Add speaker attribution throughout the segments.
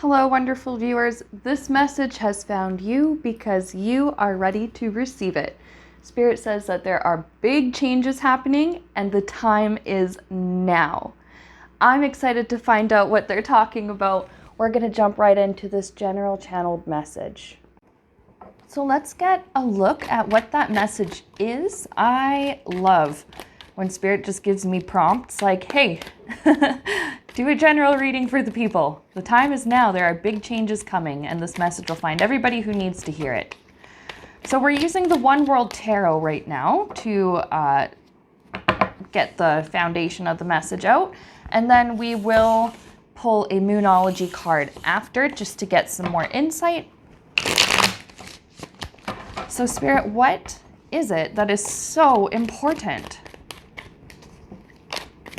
Speaker 1: Hello, wonderful viewers. This message has found you because you are ready to receive it. Spirit says that there are big changes happening and the time is now. I'm excited to find out what they're talking about. We're going to jump right into this general channeled message. So let's get a look at what that message is. I love when Spirit just gives me prompts like, hey, do a general reading for the people. The time is now. There are big changes coming, and this message will find everybody who needs to hear it. So we're using the One World Tarot right now to get the foundation of the message out, and then we will pull a Moonology card after just to get some more insight. So Spirit, what is it that is so important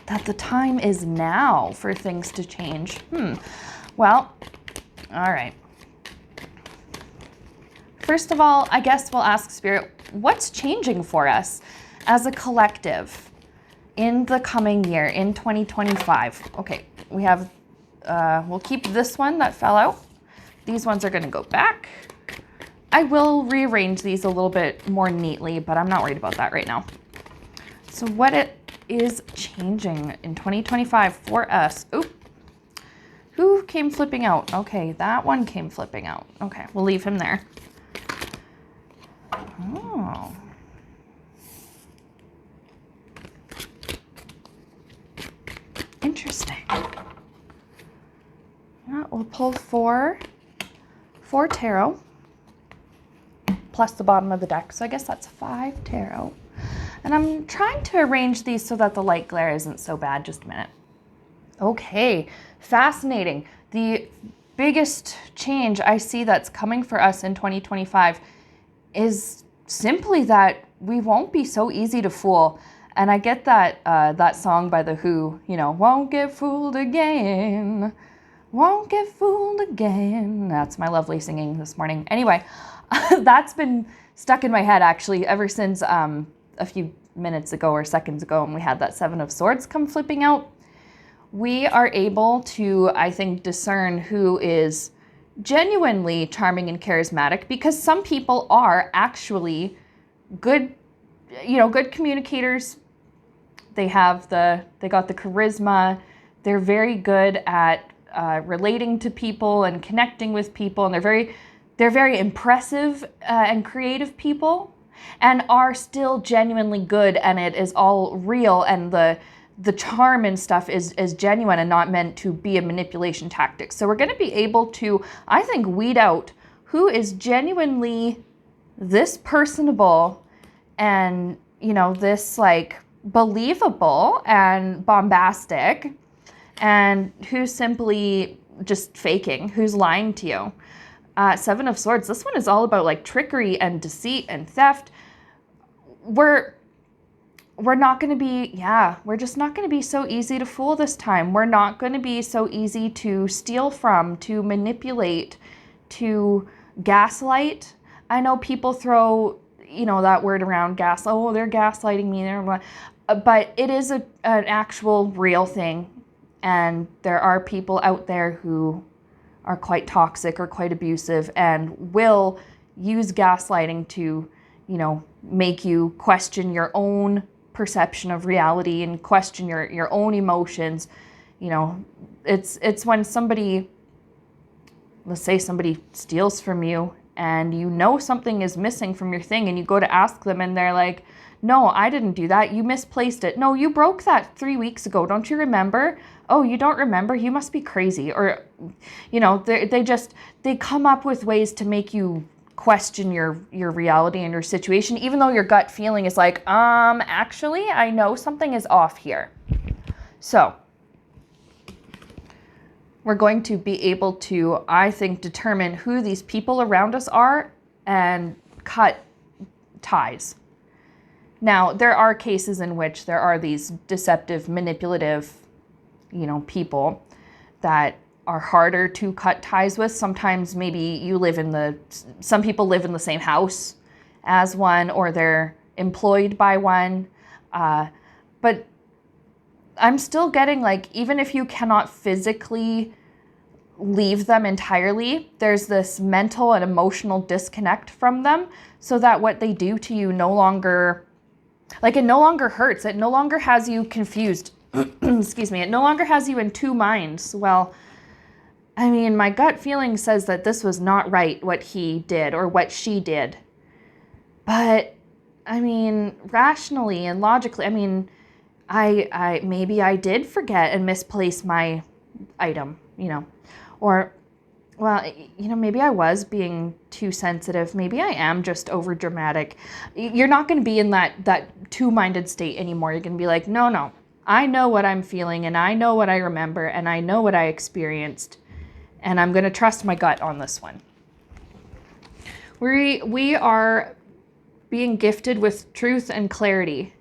Speaker 1: that the time is now for things to change? Well, all right. First of all, I guess we'll ask Spirit, what's changing for us as a collective in the coming year, in 2025? Okay, we have, we'll keep this one that fell out. These ones are gonna go back. I will rearrange these a little bit more neatly, but I'm not worried about that right now. So what it is changing in 2025 for us. Oop. Who came flipping out? Okay, that one came flipping out. Okay, we'll leave him there. Oh. Interesting. Yeah, we'll pull four tarot plus the bottom of the deck. So I guess that's 5 tarot. And I'm trying to arrange these so that the light glare isn't so bad. Just a minute. Okay, fascinating. The biggest change I see that's coming for us in 2025 is simply that we won't be so easy to fool. And I get that that song by The Who, you know, won't get fooled again, won't get fooled again. That's my lovely singing this morning. Anyway, that's been stuck in my head actually ever since a few minutes ago or seconds ago when we had that 7 of Swords come flipping out. We are able to, I think, discern who is genuinely charming and charismatic, because some people are actually good, you know, good communicators. They got the charisma. They're very good at relating to people and connecting with people, and they're very impressive and creative people, and are still genuinely good, and it is all real, and the charm and stuff is genuine and not meant to be a manipulation tactic. So we're going to be able to, I think, weed out who is genuinely this personable and, you know, this like believable and bombastic, and who's simply just faking, who's lying to you. 7 of Swords, this one is all about like trickery and deceit and theft. We're not going to be, we're just not going to be so easy to fool this time. We're not going to be so easy to steal from, to manipulate, to gaslight. I know people throw, you know, that word around, oh, they're gaslighting me, but it is an actual real thing. And there are people out there who are quite toxic or quite abusive and will use gaslighting to, you know, make you question your own perception of reality and question your own emotions. You know, it's when somebody, let's say somebody steals from you and you know something is missing from your thing, and you go to ask them and they're like, no, I didn't do that. You misplaced it. No, you broke that 3 weeks ago. Don't you remember? Oh, you don't remember? You must be crazy. Or, you know, they come up with ways to make you question your reality and your situation, even though your gut feeling is like, actually, I know something is off here. So we're going to be able to, I think, determine who these people around us are and cut ties. Now, there are cases in which there are these deceptive, manipulative, you know, people that are harder to cut ties with. Sometimes maybe some people live in the same house as one, or they're employed by one. But I'm still getting like, even if you cannot physically leave them entirely. There's this mental and emotional disconnect from them, so that what they do to you no longer, like, it no longer hurts. It no longer has you confused. Excuse me. It no longer has you in two minds. Well, I mean, my gut feeling says that this was not right, what he did or what she did. But I mean, rationally and logically, I mean, I maybe I did forget and misplace my item, you know, or, well, you know, maybe I was being too sensitive. Maybe I am just over dramatic. You're not going to be in that two-minded state anymore. You're going to be like, no, I know what I'm feeling, and I know what I remember, and I know what I experienced, and I'm going to trust my gut on this one. We are being gifted with truth and clarity,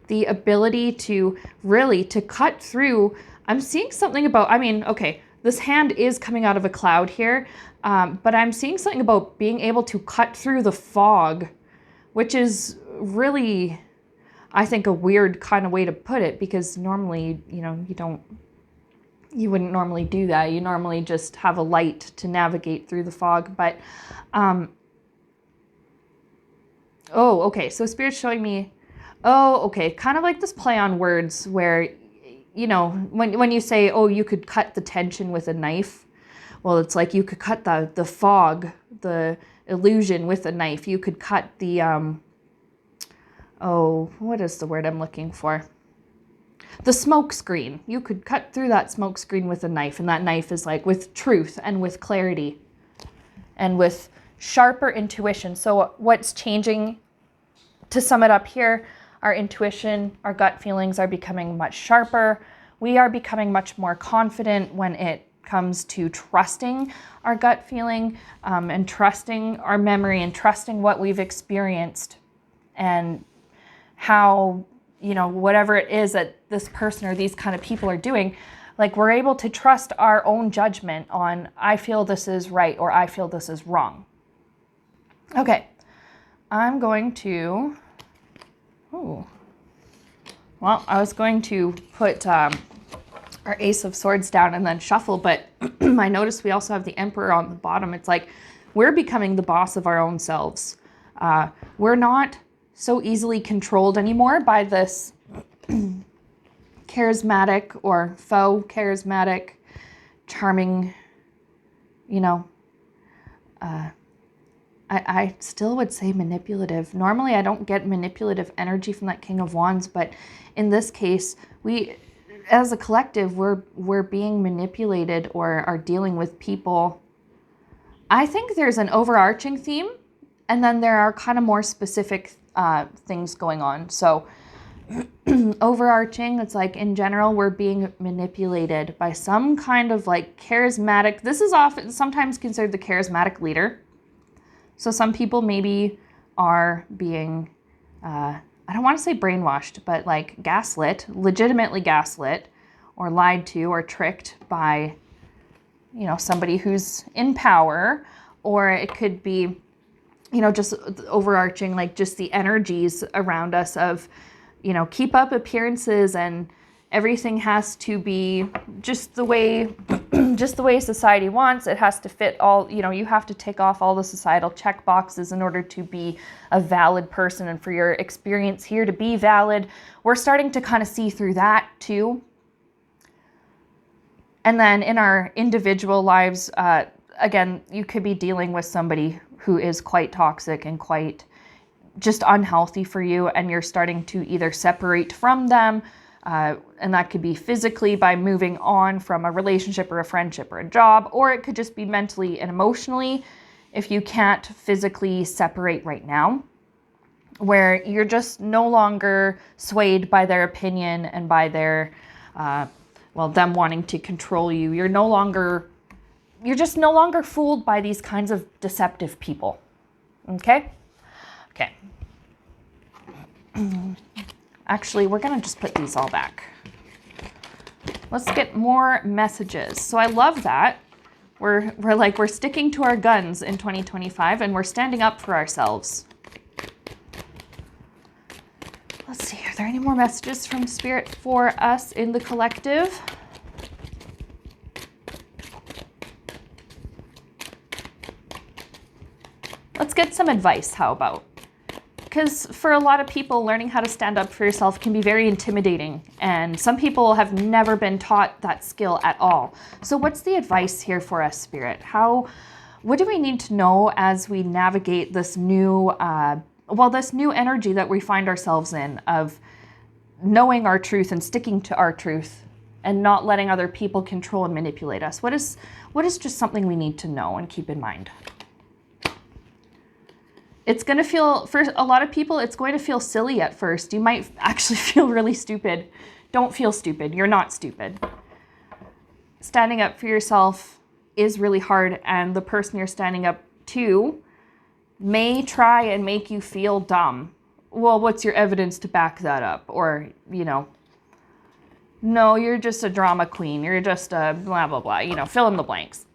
Speaker 1: the ability to really to cut through. I'm seeing something about, I mean, okay, this hand is coming out of a cloud here, but I'm seeing something about being able to cut through the fog, which is really, I think, a weird kind of way to put it, because normally, you know, you wouldn't normally do that. You normally just have a light to navigate through the fog. But, oh, okay, so Spirit's showing me, oh, okay, kind of like this play on words where, you know, when you say, oh, you could cut the tension with a knife, well, it's like you could cut the fog, the illusion with a knife. You could cut the, oh, what is the word I'm looking for? The smoke screen. You could cut through that smoke screen with a knife, and that knife is like with truth and with clarity and with sharper intuition. So what's changing, to sum it up here, our intuition, our gut feelings are becoming much sharper. We are becoming much more confident when it comes to trusting our gut feeling, and trusting our memory, and trusting what we've experienced, and how, you know, whatever it is that this person or these kind of people are doing, like, we're able to trust our own judgment on, I feel this is right or I feel this is wrong. Okay, I'm going to, oh, well, I was going to put our Ace of Swords down and then shuffle, but I noticed we also have the Emperor on the bottom. It's like we're becoming the boss of our own selves. We're not so easily controlled anymore by this charismatic or faux charismatic, charming, you know, I still would say manipulative. Normally I don't get manipulative energy from that King of Wands, but in this case, we, as a collective, we're being manipulated or are dealing with people. I think there's an overarching theme, and then there are kind of more specific things going on. So overarching, it's like in general, we're being manipulated by some kind of like charismatic, this is often sometimes considered the charismatic leader. So some people maybe are being, I don't want to say brainwashed, but like gaslit, legitimately gaslit, or lied to or tricked by, you know, somebody who's in power. Or it could be, you know, just overarching, like just the energies around us of, you know, keep up appearances and everything has to be just the way society wants. It has to fit all, you know, you have to tick off all the societal check boxes in order to be a valid person and for your experience here to be valid. We're starting to kind of see through that too. And then in our individual lives, again, you could be dealing with somebody who is quite toxic and quite just unhealthy for you, and you're starting to either separate from them, and that could be physically by moving on from a relationship or a friendship or a job, or it could just be mentally and emotionally if you can't physically separate right now, where you're just no longer swayed by their opinion and by their, them wanting to control you. You're just no longer fooled by these kinds of deceptive people. Okay? Okay. Actually, we're going to just put these all back. Let's get more messages. So I love that. We're sticking to our guns in 2025 and we're standing up for ourselves. Let's see, are there any more messages from Spirit for us in the collective? Let's get some advice, how about? Because for a lot of people, learning how to stand up for yourself can be very intimidating, and some people have never been taught that skill at all. So what's the advice here for us, Spirit? What do we need to know as we navigate this new, this new energy that we find ourselves in of knowing our truth and sticking to our truth and not letting other people control and manipulate us? What is just something we need to know and keep in mind? It's going to feel, for a lot of people, it's going to feel silly at first. You might actually feel really stupid. Don't feel stupid. You're not stupid. Standing up for yourself is really hard, and the person you're standing up to may try and make you feel dumb. Well, what's your evidence to back that up? Or, no, you're just a drama queen. You're just a blah, blah, blah, fill in the blanks.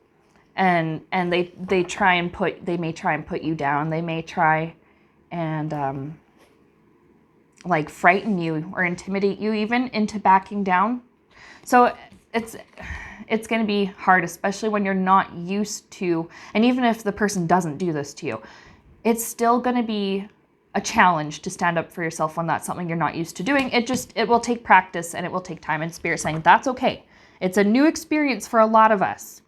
Speaker 1: And they may try and put you down. They may try and frighten you or intimidate you even into backing down. So it's going to be hard, especially when you're not used to, and even if the person doesn't do this to you, it's still going to be a challenge to stand up for yourself when that's something you're not used to doing. It will take practice and it will take time, and Spirit saying that's okay. It's a new experience for a lot of us.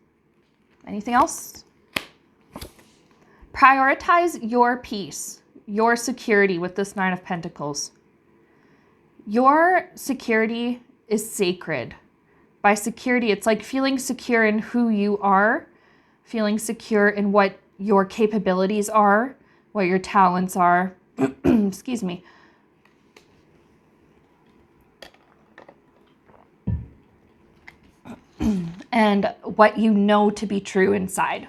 Speaker 1: Anything else? Prioritize your peace, your security with this Nine of Pentacles. Your security is sacred. By security, it's like feeling secure in who you are, feeling secure in what your capabilities are, what your talents are. Excuse me. And what you know to be true inside.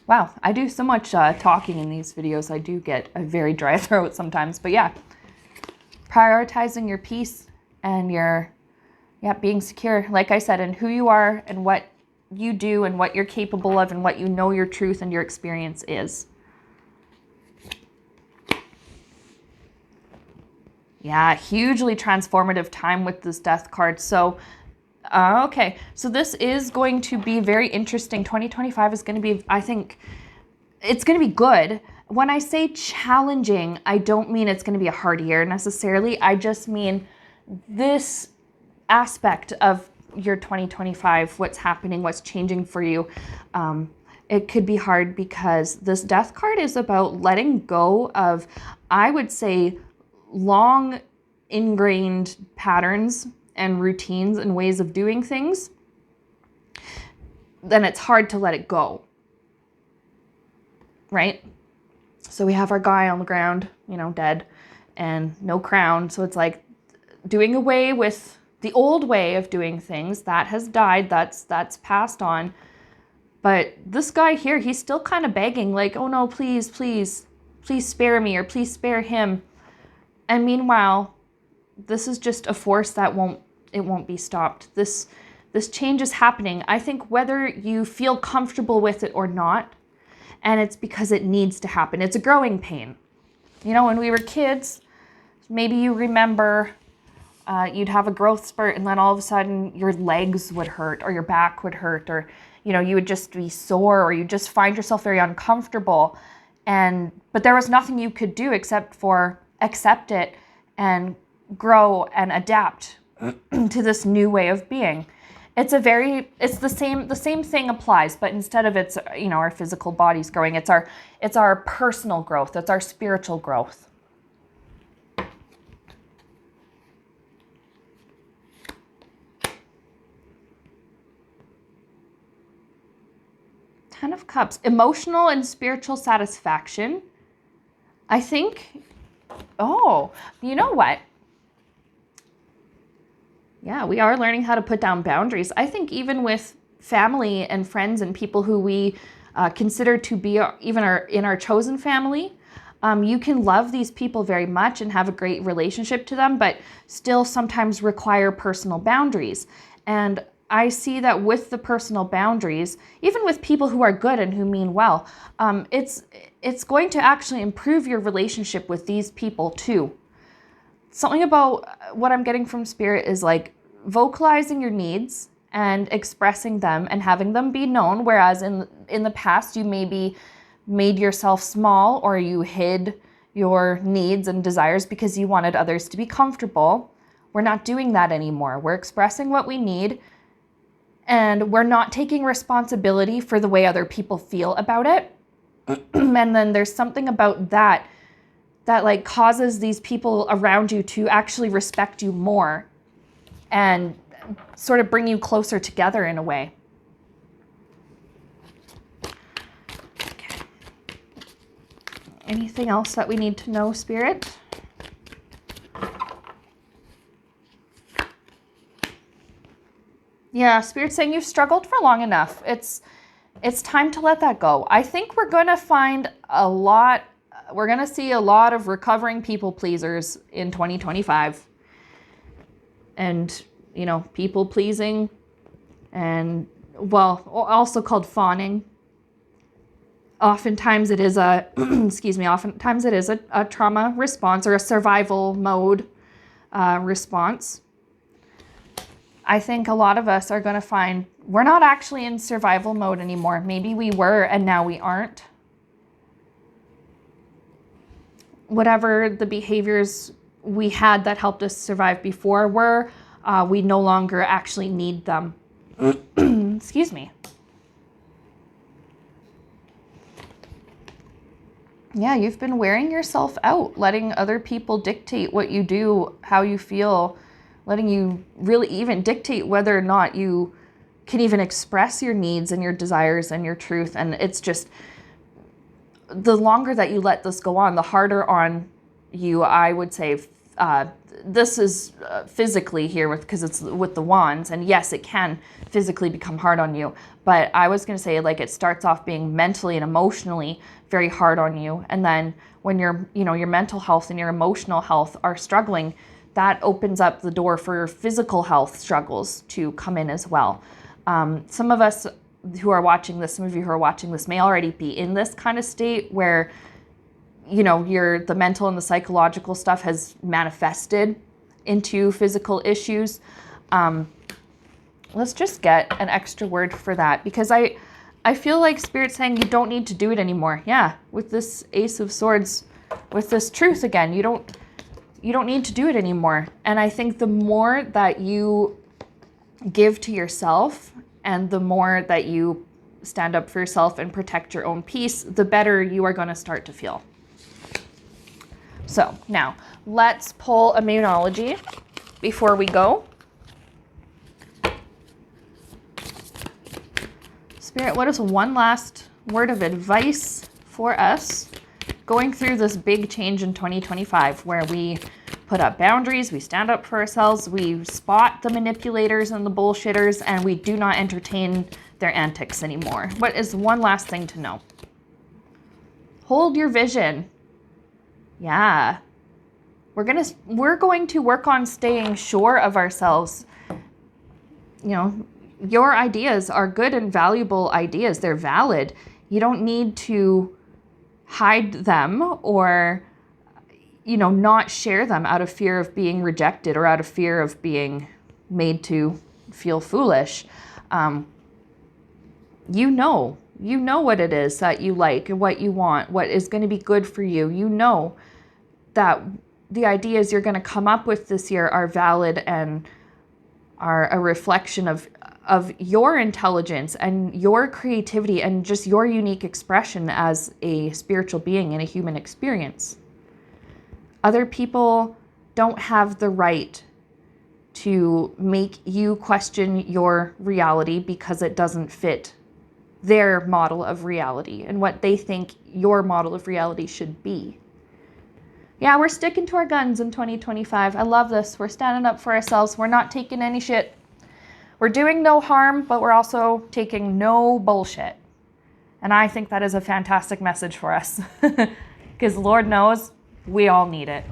Speaker 1: Wow, I do so much talking in these videos. I do get a very dry throat sometimes, but yeah. Prioritizing your peace and being secure, like I said, in who you are and what you do and what you're capable of and what you know your truth and your experience is. Yeah, hugely transformative time with this Death card. So, okay. So this is going to be very interesting. 2025 is going to be, I think, it's going to be good. When I say challenging, I don't mean it's going to be a hard year necessarily. I just mean this aspect of your 2025, what's happening, what's changing for you. It could be hard because this Death card is about letting go of, I would say, long ingrained patterns and routines and ways of doing things. Then it's hard to let it go, right? So we have our guy on the ground, dead and no crown. So it's like doing away with the old way of doing things that has died, that's passed on. But this guy here, he's still kind of begging, like, oh no, please, please, please spare me, or please spare him. And meanwhile, this is just a force that won't be stopped. This change is happening. I think whether you feel comfortable with it or not, and it's because it needs to happen. It's a growing pain. When we were kids, maybe you remember you'd have a growth spurt and then all of a sudden your legs would hurt or your back would hurt, or, you would just be sore, or you just find yourself very uncomfortable. But there was nothing you could do except for accept it and grow and adapt to this new way of being. It's the same thing applies, but instead of it's, our physical bodies growing, it's our personal growth. It's our spiritual growth. Ten of Cups, emotional and spiritual satisfaction. I think, you know what? Yeah, we are learning how to put down boundaries. I think even with family and friends and people who we consider to be in our chosen family, you can love these people very much and have a great relationship to them, but still sometimes require personal boundaries. And I see that with the personal boundaries, even with people who are good and who mean well, it's going to actually improve your relationship with these people too. Something about what I'm getting from Spirit is like vocalizing your needs and expressing them and having them be known, whereas in the past you maybe made yourself small or you hid your needs and desires because you wanted others to be comfortable. We're not doing that anymore. We're expressing what we need, and we're not taking responsibility for the way other people feel about it. And then there's something about that like causes these people around you to actually respect you more and sort of bring you closer together in a way. Okay. Anything else that we need to know, Spirit? Yeah, Spirit's saying you've struggled for long enough. It's time to let that go. I think we're going to see a lot of recovering people pleasers in 2025. And, people pleasing, and, well, also called fawning. Oftentimes it is a trauma response or a survival mode response. I think a lot of us are going to find we're not actually in survival mode anymore. Maybe we were and now we aren't. Whatever the behaviors we had that helped us survive before were, we no longer actually need them. Excuse me. Yeah, you've been wearing yourself out, letting other people dictate what you do, how you feel, letting you really even dictate whether or not you can even express your needs and your desires and your truth. And it's just, the longer that you let this go on, the harder on you, I would say. This is physically here because it's with the wands. And yes, it can physically become hard on you. But I was going to say, like, it starts off being mentally and emotionally very hard on you. And then when your mental health and your emotional health are struggling, that opens up the door for physical health struggles to come in as well. Some of us who are watching this, some of you who are watching this may already be in this kind of state where, the mental and the psychological stuff has manifested into physical issues. Let's just get an extra word for that, because I feel like Spirit's saying you don't need to do it anymore. Yeah, with this Ace of Swords, with this truth again, you don't need to do it anymore. And I think the more that you give to yourself and the more that you stand up for yourself and protect your own peace, the better you are going to start to feel. So now let's pull Immunology before we go. Spirit, what is one last word of advice for us going through this big change in 2025 where we put up boundaries, we stand up for ourselves, we spot the manipulators and the bullshitters, and we do not entertain their antics anymore? What is one last thing to know? Hold your vision. Yeah. We're going to work on staying sure of ourselves. Your ideas are good and valuable ideas. They're valid. You don't need to hide them or, not share them out of fear of being rejected or out of fear of being made to feel foolish. You know what it is that you like and what you want, what is going to be good for you. You know that the ideas you're going to come up with this year are valid and are a reflection of your intelligence and your creativity and just your unique expression as a spiritual being in a human experience. Other people don't have the right to make you question your reality because it doesn't fit their model of reality and what they think your model of reality should be. Yeah, we're sticking to our guns in 2025. I love this. We're standing up for ourselves. We're not taking any shit. We're doing no harm, but we're also taking no bullshit. And I think that is a fantastic message for us because Lord knows we all need it.